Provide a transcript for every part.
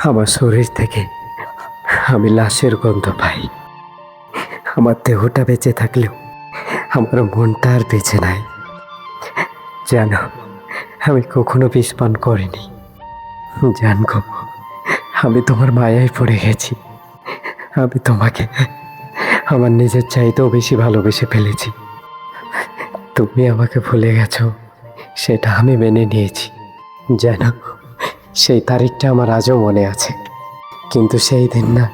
আমার শরীর থেকে আমি লাশের গন্ধ পাই। আমার দেহটা বেঁচে থাকলেও আমার মনটা আর বেঁচে নাই। জানো, আমি কখনো বিষ পান করিনি। জানগো, আমি তোমার মায়ায় পড়ে গেছি। আমি তোমাকে আমার নিজের চাইতেও বেশি ভালোবেসে ফেলেছি। তুমি আমাকে ভুলে গেছো, সেটা আমি মেনে নিয়েছি। জানো, সেই তারিখটা আমার আজও মনে আছে। কিন্তু সেই দিন না,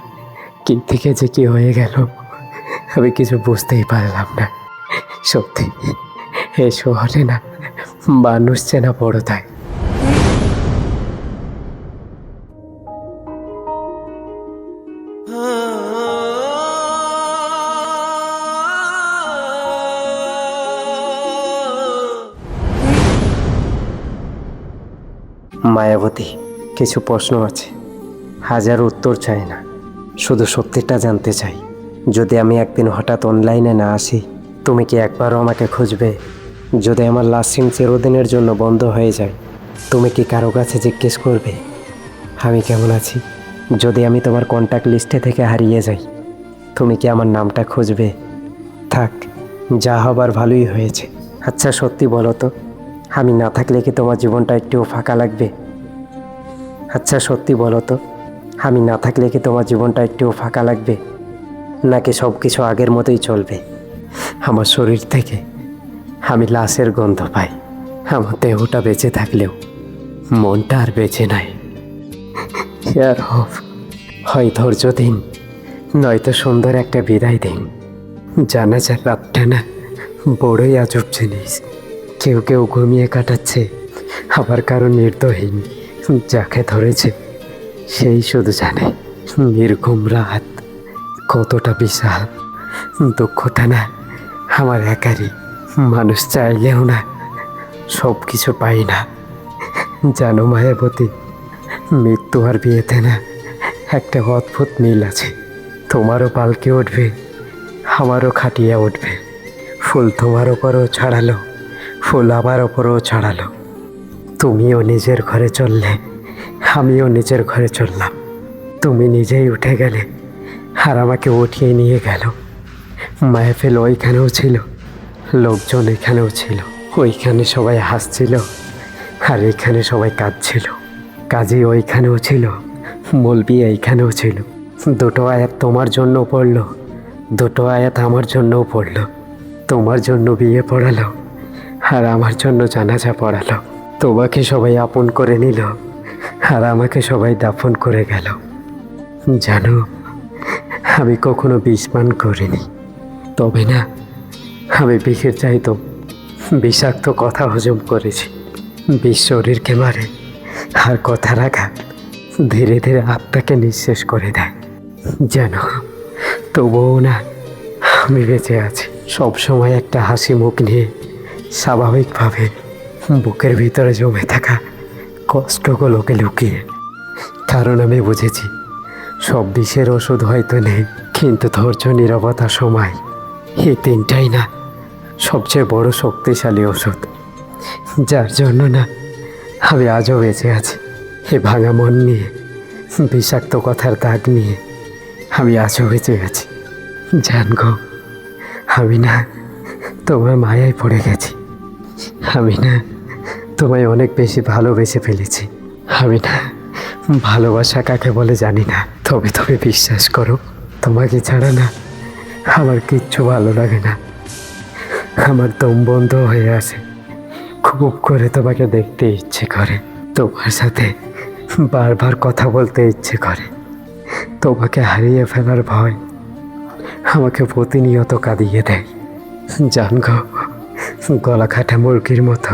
কি থেকে যে কি হয়ে গেল আমি কিছু বুঝতেই পারলাম না। সত্যি, এই শহরে না মানুষ চেনা বড় তাই। মায়াবতী, কিছু প্রশ্ন আছে, হাজার উত্তর চাই না, শুধু সত্যিটা জানতে চাই। যদি আমি একদিন হঠাৎ অনলাইনে না আসি, তুমি কি একবারও আমাকে খুঁজবে? যদি আমার লাস্ট সিন চিরদিনের জন্য বন্ধ হয়ে যায়, তুমি কি কারো কাছে জিজ্ঞেস করবে আমি কেমন আছি? যদি আমি তোমার কন্ট্যাক্ট লিস্টে থেকে হারিয়ে যাই, তুমি কি আমার নামটা খুঁজবে? থাক, যা হবার ভালোই হয়েছে। আচ্ছা সত্যি বলো তো, আমি না থাকলে কি তোমার জীবনটা একটুও ফাঁকা লাগবে? আচ্ছা সত্যি বলো তো, আমি না থাকলে কি তোমার জীবনটা একটুও ফাঁকা লাগবে, নাকি সব কিছু আগের মতোই চলবে? আমার শরীর থেকে আমি লাশের গন্ধ পাই। আমার দেহটা বেঁচে থাকলেও মনটা আর বেঁচে নাই। হয় ধৈর্য দিন, নয়তো সুন্দর একটা বিদায় দিন। জানাজার রাতটা না বড়ই আজব জিনিস। কেউ কেউ ঘুমিয়ে কাটাচ্ছে, আবার কারো নির্দয়হীন। যাকে ধরেছে সেই শুধু জানে নির্ঘুম রাত কতটা বিশাল। দুঃখটা না আমার একারই, মানুষ চাইলেও না সব কিছু পাই না। জানো মায়াবতী, মৃত্যু আর বিয়েতে না একটা অদ্ভুত মিল আছে। তোমারও পালকে উঠবে, আমারও খাটিয়ে উঠবে। ফুল তোমার ওপরও ছড়ালো, ফুল আমার ওপরও ছড়ালো। তুমিও নিজের ঘরে চললে, আমিও নিজের ঘরে চললাম। তুমি নিজেই উঠে গেলে, আর আমাকে উঠিয়ে নিয়ে গেল। মাহফিল ওইখানেও ছিল, লোকজন এখানেও ছিল। ওইখানে সবাই হাসছিল, আর এইখানে সবাই কাঁদছিল। কাজী ওইখানেও ছিল, মলবি এইখানেও ছিল। দুটো আয়াত তোমার জন্য পড়লো, দুটো আয়াত আমার জন্যও পড়লো। তোমার জন্য বিয়ে পড়ালো, আর আমার জন্য জানাজা পড়ালো। তোমাকে সবাই আপন করে নিল, আর আমাকে সবাই দাফন করে গেল। জানো, আমি কখনো বিষ পান করিনি, তবে না আমি বিষের চাইতো বিষাক্ত কথা হজম করেছি। বিষ শরীরকে মারে, আর কথা রাখা ধীরে ধীরে আত্মাকে নিঃশেষ করে দেয়। জানো, তবুও না আমি বেঁচে আছি। সবসময় একটা হাসি মুখ নিয়ে, স্বাভাবিকভাবে বুকের ভিতরে জমে থাকা কষ্টগুলোকে লুকিয়ে। কারণ আমি বুঝেছি সব বিষের ওষুধ হয়তো নেই, কিন্তু ধৈর্য, নীরবতা, সময়, এই তিনটাই না সবচেয়ে বড় শক্তিশালী ওষুধ। যার জন্য না আমি আজও বেঁচে আছি। এ ভাঙা মন নিয়ে, বিষাক্ত কথার দাগ নিয়ে আমি আজও বেঁচে আছি। জানগো, আমি না তোমার মায়ায় পড়ে গেছি। আমি না তোমায় অনেক বেশি ভালোবেসে ফেলেছি। আমি না ভালোবাসা কাকে বলে জানি না, তবে তবে বিশ্বাস করো, তোমাকে ছাড়া না আমার কিচ্ছু ভালো লাগে না। আমার দম বন্ধ হয়ে আসে, খুব করে তোমাকে দেখতে ইচ্ছে করে, তোমার সাথে বারবার কথা বলতে ইচ্ছে করে। তোমাকে হারিয়ে ফেলার ভয় আমাকে প্রতিনিয়ত কাঁদিয়ে দেয়। জানগো, গলা কাটা মুরগির মতো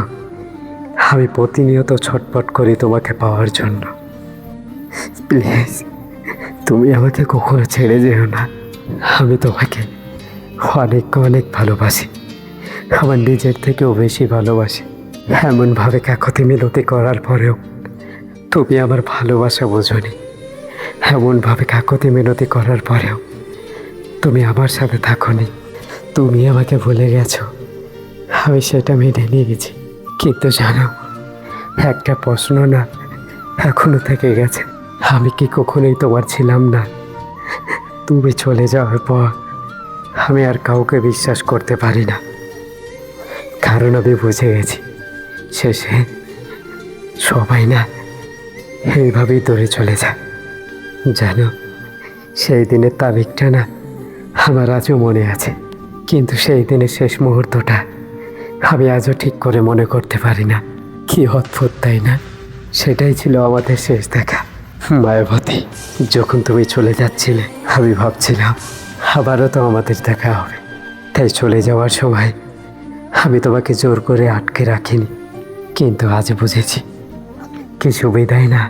আমি প্রতিনিয়ত ছটফট করি তোমাকে পাওয়ার জন্য। প্লিজ, তুমি আমাকে কখনো ছেড়ে যেও না। আমি তোমাকে অনেক অনেক ভালোবাসি, আমার নিজের থেকেও বেশি ভালোবাসি। এমনভাবে কাকতি মিনতি করার পরেও তুমি আমার ভালোবাসা বোঝোনি। এমনভাবে কাকতি মিনতি করার পরেও তুমি আমার সাথে থাকোনি। তুমি আমাকে ভুলে গেছো, আমি সেটা মেনে নিয়েছি। কিন্তু জানো, একটা প্রশ্ন না এখনো থেকে গেছে। আমি কি কখনোই তোমার ছিলাম না? তুমি চলে যাওয়ার পর আমি আর কাউকে বিশ্বাস করতে পারি না, কারণ আমি বুঝে গেছি শেষে সবাই না এইভাবেই দূরে চলে যায়। জানো, সেই দিনের তারিখটা না আমার আজও মনে আছে, কিন্তু সেই দিনের শেষ মুহূর্তটা আমি আজও ঠিক করে মনে করতে পারি না। কি অদ্ভুত, তাই না? সেটাই ছিল আমাদের শেষ দেখা। মায়াবতী, যখন তুমি চলে যাচ্ছিলে আমি ভাবছিলাম আবারও তো আমাদের দেখা হবে, তাই চলে যাওয়ার সময় আমি তোমাকে জোর করে আটকে রাখিনি। কিন্তু আজ বুঝেছি কিছু বিদায় না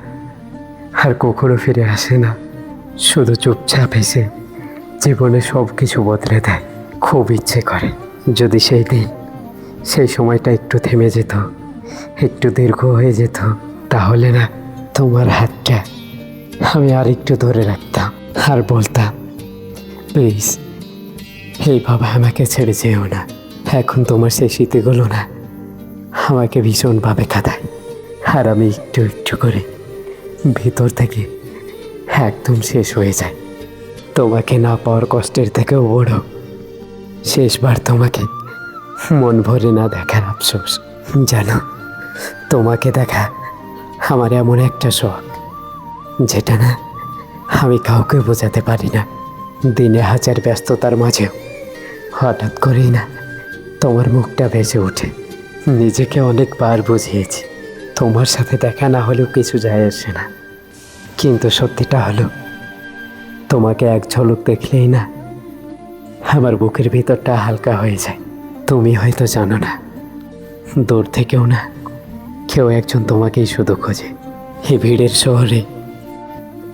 আর কখনো ফিরে আসে না, শুধু চুপচাপ এসে জীবনে সব কিছু বদলে দেয়। খুব ইচ্ছে করে যদি সেই দিন সেই সময়টা একটু থেমে যেত, একটু দীর্ঘ হয়ে যেত, তাহলে না তোমার হাতটা আমি আর একটু ধরে রাখতাম আর বলতাম, প্লিজ এইভাবে আমাকে ছেড়ে যেও না। এখন তোমার সেই স্মৃতিগুলো না আমাকে ভীষণভাবে কাঁদায়, আর আমি একটু একটু করে ভিতর থেকে একদম শেষ হয়ে যায়। তোমাকে না পাওয়ার কষ্টের থেকেও বড় শেষবার তোমাকে মন ভরে না দেখার আফসোস। জানো, তোমাকে দেখা আমার এমন একটা শখ যেটা না আমি কাউকে বোঝাতে পারি না। দিনে হাজার ব্যস্ততার মাঝেও হঠাৎ করেই না তোমার মুখটা ভেসে ওঠে। নিজেকে অনেকবার বুঝিয়েছি তোমার সাথে দেখা না হলেও কিছু যায় আসে না, কিন্তু সত্যিটা হলো তোমাকে এক ঝলক দেখলেই না আমার বুকের ভিতরটা হালকা হয়ে যায়। তুমি হয়তো জানো না, দূর থেকেও না কেউ একজন তোমাকেই শুধু খোঁজে। এই ভিড়ের শহরে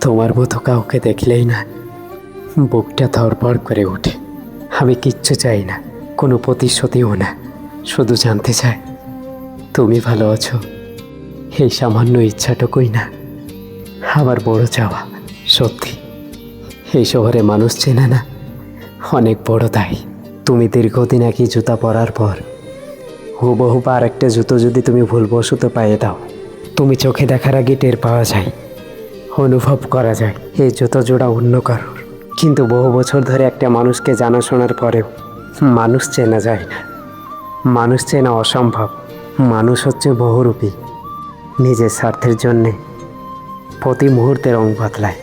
তোমার মতো কাউকে দেখলেই না বুকটা ধড়ফড় করে ওঠে। আমি কিচ্ছু চাই না, কোনো প্রতিশ্রুতিও না, শুধু জানতে চাই তুমি ভালো আছো। এই সামান্য ইচ্ছাটুকুই না আমার বড় চাওয়া। সত্যি এই শহরে মানুষ চেনে না অনেক বড় দায়। তুমি দীর্ঘদিন একই জুতা পরার পর হুবহু আর একটা জুতো যদি তুমি ভুলবশত পায়ে দাও, তুমি চোখে দেখার আগে টের পাওয়া যায়, অনুভব করা যায় এই জুতো জোড়া অন্য কারোর। কিন্তু বহু বছর ধরে একটা মানুষকে জানাশোনার পরেও মানুষ চেনা যায় না। মানুষ চেনা অসম্ভব। মানুষ হচ্ছে বহুরূপী, নিজের স্বার্থের জন্যে প্রতি মুহূর্তে রং বদলায়।